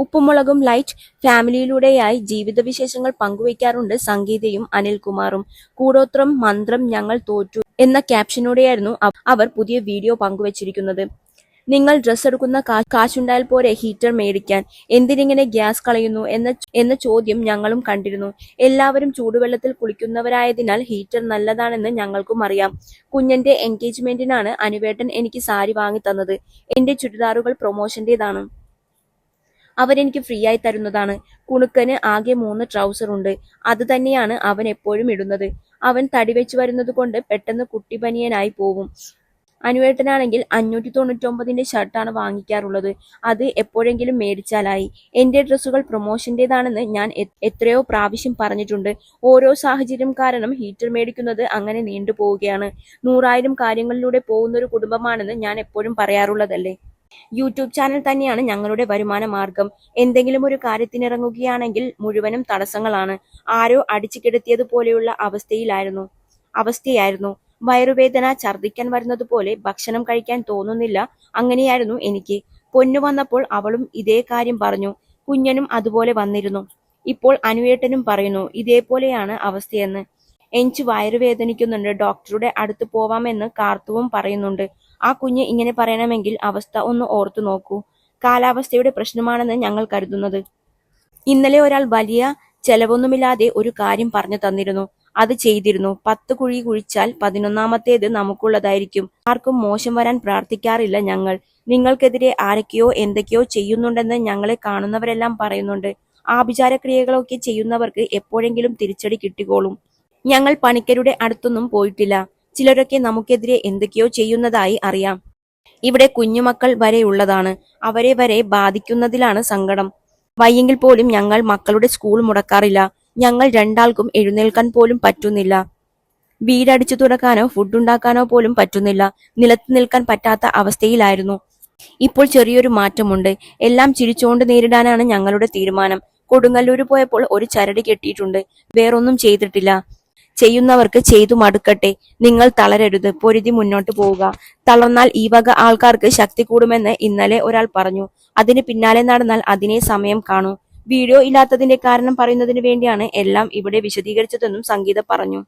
ഉപ്പുമുളകും light ഫാമിലിയിലൂടെയായി ജീവിതവിശേഷങ്ങൾ പങ്കുവയ്ക്കാറുണ്ട് സംഗീതയും അനിൽകുമാറും. കൂടോത്രം മന്ത്രം ഞങ്ങൾ തോറ്റു എന്ന ക്യാപ്ഷനോടെയായിരുന്നു അവർ പുതിയ വീഡിയോ പങ്കുവച്ചിരിക്കുന്നത്. നിങ്ങൾ ഡ്രസ് എടുക്കുന്ന കാശുണ്ടായാൽ പോരെ ഹീറ്റർ മേടിക്കാൻ, എന്തിനിങ്ങനെ ഗ്യാസ് കളയുന്നു എന്ന ചോദ്യം ഞങ്ങളും കണ്ടിരുന്നു. എല്ലാവരും ചൂടുവെള്ളത്തിൽ കുളിക്കുന്നവരായതിനാൽ ഹീറ്റർ നല്ലതാണെന്ന് ഞങ്ങൾക്കും അറിയാം. കുഞ്ഞന്റെ എൻഗേജ്മെന്റിനാണ് അനുവേട്ടൻ എനിക്ക് സാരി വാങ്ങിത്തന്നത്. എന്റെ ചുരിദാറുകൾ പ്രൊമോഷന്റേതാണ്. അവരെനിക്ക് ഫ്രീയായി തരുന്നതാണ്. കുണുക്കന് ആകെ 3 ട്രൗസർ ഉണ്ട്. അത് തന്നെയാണ് അവൻ എപ്പോഴും ഇടുന്നത്. അവൻ തടിവെച്ചു വരുന്നത് കൊണ്ട് പെട്ടെന്ന് കുട്ടിബനിയനായി പോവും. അനുവേട്ടനാണെങ്കിൽ 599ന്റെ ഷർട്ടാണ് വാങ്ങിക്കാറുള്ളത്. അത് എപ്പോഴെങ്കിലും മേടിച്ചാലായി. എന്റെ ഡ്രസ്സുകൾ പ്രൊമോഷന്റേതാണെന്ന് ഞാൻ എത്രയോ പ്രാവശ്യം പറഞ്ഞിട്ടുണ്ട്. ഓരോ സാഹചര്യം കാരണം ഹീറ്റർ മേടിക്കുന്നത് അങ്ങനെ നീണ്ടുപോവുകയാണ്. 100,000 കാര്യങ്ങളിലൂടെ പോകുന്നൊരു കുടുംബമാണെന്ന് ഞാൻ എപ്പോഴും പറയാറുള്ളതല്ലേ. യൂട്യൂബ് ചാനൽ തന്നെയാണ് ഞങ്ങളുടെ വരുമാന മാർഗം. എന്തെങ്കിലും ഒരു കാര്യത്തിനിറങ്ങുകയാണെങ്കിൽ മുഴുവനും തടസ്സങ്ങളാണ്. ആരോ അടിച്ചു കിടത്തിയതുപോലെയുള്ള അവസ്ഥയായിരുന്നു. വയറുവേദന, ഛർദ്ദിക്കാൻ വരുന്നതുപോലെ, ഭക്ഷണം കഴിക്കാൻ തോന്നുന്നില്ല. അങ്ങനെയായിരുന്നു എനിക്ക്. പൊന്നു വന്നപ്പോൾ അവളും ഇതേ കാര്യം പറഞ്ഞു. കുഞ്ഞനും അതുപോലെ വന്നിരുന്നു. ഇപ്പോൾ അനുവേട്ടനും പറയുന്നു ഇതേപോലെയാണ് അവസ്ഥയെന്ന്. എനിക്ക് വയറുവേദനിക്കുന്നുണ്ട്, ഡോക്ടറുടെ അടുത്ത് പോവാമെന്ന് കാർത്തുവും പറയുന്നുണ്ട്. ആ കുഞ്ഞ് ഇങ്ങനെ പറയണമെങ്കിൽ അവസ്ഥ ഒന്ന് ഓർത്തു നോക്കൂ. കാലാവസ്ഥയുടെ പ്രശ്നമാണെന്ന് ഞങ്ങൾ കരുതുന്നത്. ഇന്നലെ ഒരാൾ വലിയ ചെലവൊന്നുമില്ലാതെ ഒരു കാര്യം പറഞ്ഞു തന്നിരുന്നു. അത് ചെയ്തിരുന്നു. 10 കുഴി കുഴിച്ചാൽ 11ാമത്തേത് നമുക്കുള്ളതായിരിക്കും. ആർക്കും മോശം വരാൻ പ്രാർത്ഥിക്കാറില്ല ഞങ്ങൾ. നിങ്ങൾക്കെതിരെ ആരൊക്കെയോ എന്തൊക്കെയോ ചെയ്യുന്നുണ്ടെന്ന് ഞങ്ങളെ കാണുന്നവരെല്ലാം പറയുന്നുണ്ട്. ആഭിചാരക്രിയകളൊക്കെ ചെയ്യുന്നവർക്ക് എപ്പോഴെങ്കിലും തിരിച്ചടി കിട്ടിക്കോളും. ഞങ്ങൾ പണിക്കരുടെ അടുത്തൊന്നും പോയിട്ടില്ല. ചിലരൊക്കെ നമുക്കെതിരെ എന്തൊക്കെയോ ചെയ്യുന്നതായി അറിയാം. ഇവിടെ കുഞ്ഞുമക്കൾ വരെയുള്ളതാണ്. അവരെ വരെ ബാധിക്കുന്നതിലാണ് സങ്കടം. വയ്യെങ്കിൽ പോലും ഞങ്ങൾ മക്കളുടെ സ്കൂൾ മുടക്കാറില്ല. ഞങ്ങൾ രണ്ടാൾക്കും എഴുന്നേൽക്കാൻ പോലും പറ്റുന്നില്ല. വീടടിച്ചു തുടക്കാനോ ഫുഡുണ്ടാക്കാനോ പോലും പറ്റുന്നില്ല. നിലത്ത് നിൽക്കാൻ പറ്റാത്ത അവസ്ഥയിലായിരുന്നു. ഇപ്പോൾ ചെറിയൊരു മാറ്റമുണ്ട്. എല്ലാം ചിരിച്ചുകൊണ്ട് നേരിടാനാണ് ഞങ്ങളുടെ തീരുമാനം. കൊടുങ്ങല്ലൂര് പോയപ്പോൾ ഒരു ചരട് കെട്ടിയിട്ടുണ്ട്. വേറൊന്നും ചെയ്തിട്ടില്ല. ചെയ്യുന്നവർക്ക് ചെയ്തു മടുക്കട്ടെ. നിങ്ങൾ തളരരുത്. പൊരുതി മുന്നോട്ട് പോവുക. തളർന്നാൽ ഈ വക ആൾക്കാർക്ക് ശക്തി കൂടുമെന്ന് ഇന്നലെ ഒരാൾ പറഞ്ഞു. അതിന് പിന്നാലെ നടന്നാൽ അതിനെ സമയം കാണൂ. വീഡിയോ ഇല്ലാത്തതിന്റെ കാരണം പറയുന്നതിന് വേണ്ടിയാണ് എല്ലാം ഇവിടെ വിശദീകരിച്ചതെന്നും സംഗീത പറഞ്ഞു.